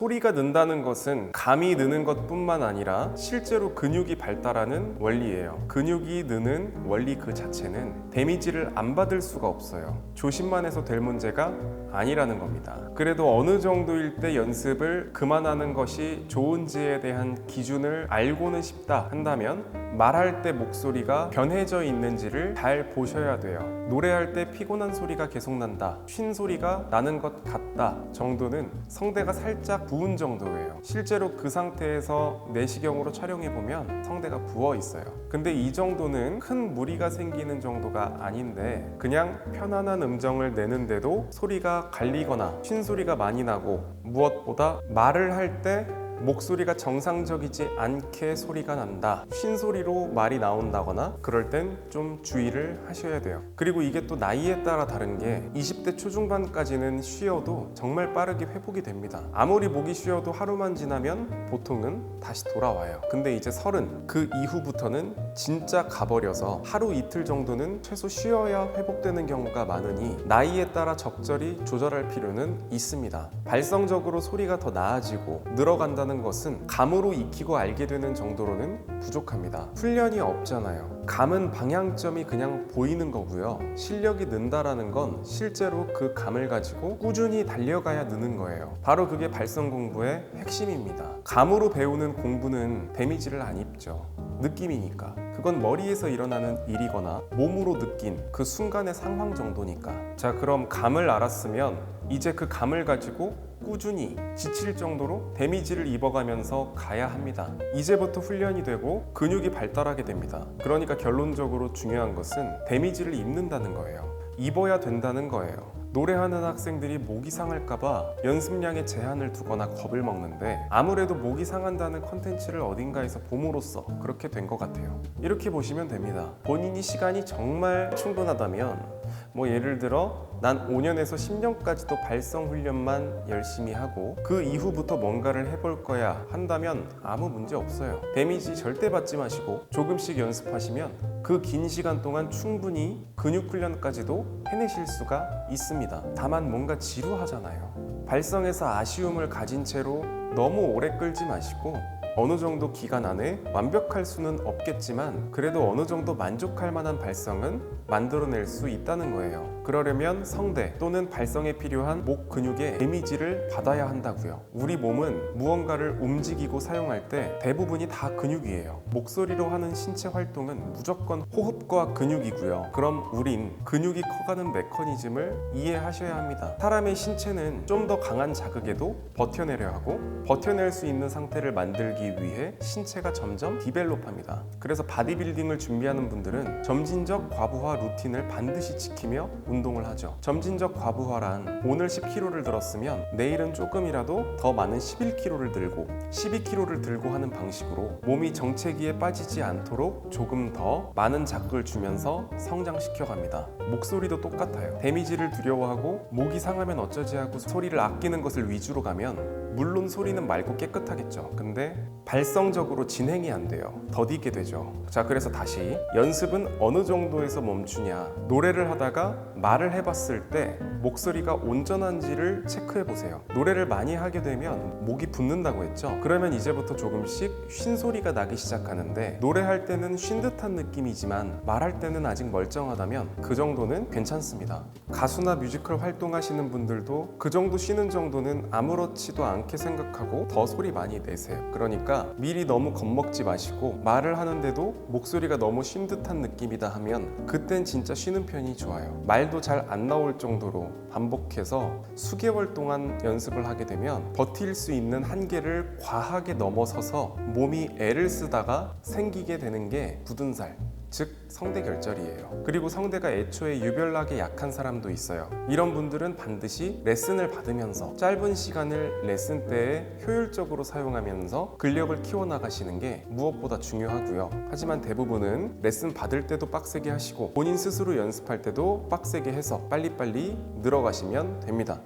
소리가 는다는 것은 감이 느는 것뿐만 아니라 실제로 근육이 발달하는 원리예요. 근육이 느는 원리 그 자체는 데미지를 안 받을 수가 없어요. 조심만 해서 될 문제가 아니라는 겁니다. 그래도 어느 정도일 때 연습을 그만하는 것이 좋은지에 대한 기준을 알고는 싶다 한다면 말할 때 목소리가 변해져 있는지를 잘 보셔야 돼요. 노래할 때 피곤한 소리가 계속 난다, 쉰 소리가 나는 것 같다 정도는 성대가 살짝 부은 정도예요. 실제로 그 상태에서 내시경으로 촬영해보면 성대가 부어 있어요. 근데 이 정도는 큰 무리가 생기는 정도가 아닌데 그냥 편안한 음정을 내는데도 소리가 갈리거나 쉰 소리가 많이 나고 무엇보다 말을 할 때 목소리가 정상적이지 않게 소리가 난다, 쉰 소리로 말이 나온다거나 그럴 땐 좀 주의를 하셔야 돼요. 그리고 이게 또 나이에 따라 다른 게 20대 초중반까지는 쉬어도 정말 빠르게 회복이 됩니다. 아무리 목이 쉬어도 하루만 지나면 보통은 다시 돌아와요. 근데 이제 30, 그 이후부터는 진짜 가버려서 하루 이틀 정도는 최소 쉬어야 회복되는 경우가 많으니 나이에 따라 적절히 조절할 필요는 있습니다. 발성적으로 소리가 더 나아지고 늘어간다는 것은 감으로 익히고 알게 되는 정도로는 부족합니다. 훈련이 없잖아요. 감은 방향점이 그냥 보이는 거고요. 실력이 는다라는 건 실제로 그 감을 가지고 꾸준히 달려가야 느는 거예요. 바로 그게 발성 공부의 핵심입니다. 감으로 배우는 공부는 데미지를 안 입죠. 느낌이니까. 그건 머리에서 일어나는 일이거나 몸으로 느낀 그 순간의 상황 정도니까. 자, 그럼 감을 알았으면 이제 그 감을 가지고 꾸준히 지칠 정도로 데미지를 입어가면서 가야 합니다. 이제부터 훈련이 되고 근육이 발달하게 됩니다. 그러니까 결론적으로 중요한 것은 데미지를 입는다는 거예요. 입어야 된다는 거예요. 노래하는 학생들이 목이 상할까봐 연습량에 제한을 두거나 겁을 먹는데 아무래도 목이 상한다는 컨텐츠를 어딘가에서 봄으로써 그렇게 된 것 같아요. 이렇게 보시면 됩니다. 본인이 시간이 정말 충분하다면 예를 들어 난 5년에서 10년까지도 발성 훈련만 열심히 하고 그 이후부터 뭔가를 해볼 거야 한다면 아무 문제 없어요. 데미지 절대 받지 마시고 조금씩 연습하시면 그 긴 시간 동안 충분히 근육 훈련까지도 해내실 수가 있습니다. 다만 뭔가 지루하잖아요. 발성에서 아쉬움을 가진 채로 너무 오래 끌지 마시고 어느 정도 기간 안에 완벽할 수는 없겠지만 그래도 어느 정도 만족할 만한 발성은 만들어낼 수 있다는 거예요. 그러려면 성대 또는 발성에 필요한 목 근육의 데미지를 받아야 한다고요. 우리 몸은 무언가를 움직이고 사용할 때 대부분이 다 근육이에요. 목소리로 하는 신체 활동은 무조건 호흡과 근육이고요. 그럼 우린 근육이 커가는 메커니즘을 이해하셔야 합니다. 사람의 신체는 좀 더 강한 자극에도 버텨내려 하고 버텨낼 수 있는 상태를 만들기 위해 신체가 점점 디벨롭합니다. 그래서 바디빌딩을 준비하는 분들은 점진적 과부하 루틴을 반드시 지키며 운동을 하죠. 점진적 과부하란 오늘 10kg를 들었으면 내일은 조금이라도 더 많은 11kg를 들고 12kg를 들고 하는 방식으로 몸이 정체기에 빠지지 않도록 조금 더 많은 자극을 주면서 성장시켜 갑니다. 목소리도 똑같아요. 데미지를 두려워하고 목이 상하면 어쩌지 하고 소리를 아끼는 것을 위주로 가면 물론 소리는 맑고 깨끗하겠죠. 근데 발성적으로 진행이 안 돼요. 더디게 되죠. 자, 그래서 다시 연습은 어느 정도에서 멈추냐. 노래를 하다가 말을 해봤을 때 목소리가 온전한지를 체크해 보세요. 노래를 많이 하게 되면 목이 붓는다고 했죠. 그러면 이제부터 조금씩 쉰 소리가 나기 시작하는데 노래할 때는 쉰 듯한 느낌이지만 말할 때는 아직 멀쩡하다면 그 정도는 괜찮습니다. 가수나 뮤지컬 활동하시는 분들도 그 정도 쉬는 정도는 아무렇지도 않게 생각하고 더 소리 많이 내세요. 그러니까 미리 너무 겁먹지 마시고 말을 하는데도 목소리가 너무 쉰 듯한 느낌이다 하면 그땐 진짜 쉬는 편이 좋아요. 말도 잘 안 나올 정도로 반복해서 수개월 동안 연습을 하게 되면 버틸 수 있는 한계를 과하게 넘어서서 몸이 애를 쓰다가 생기게 되는 게 굳은 살, 즉 성대결절이에요. 그리고 성대가 애초에 유별나게 약한 사람도 있어요. 이런 분들은 반드시 레슨을 받으면서 짧은 시간을 레슨 때에 효율적으로 사용하면서 근력을 키워나가시는 게 무엇보다 중요하고요. 하지만 대부분은 레슨 받을 때도 빡세게 하시고 본인 스스로 연습할 때도 빡세게 해서 빨리빨리 늘어가시면 됩니다.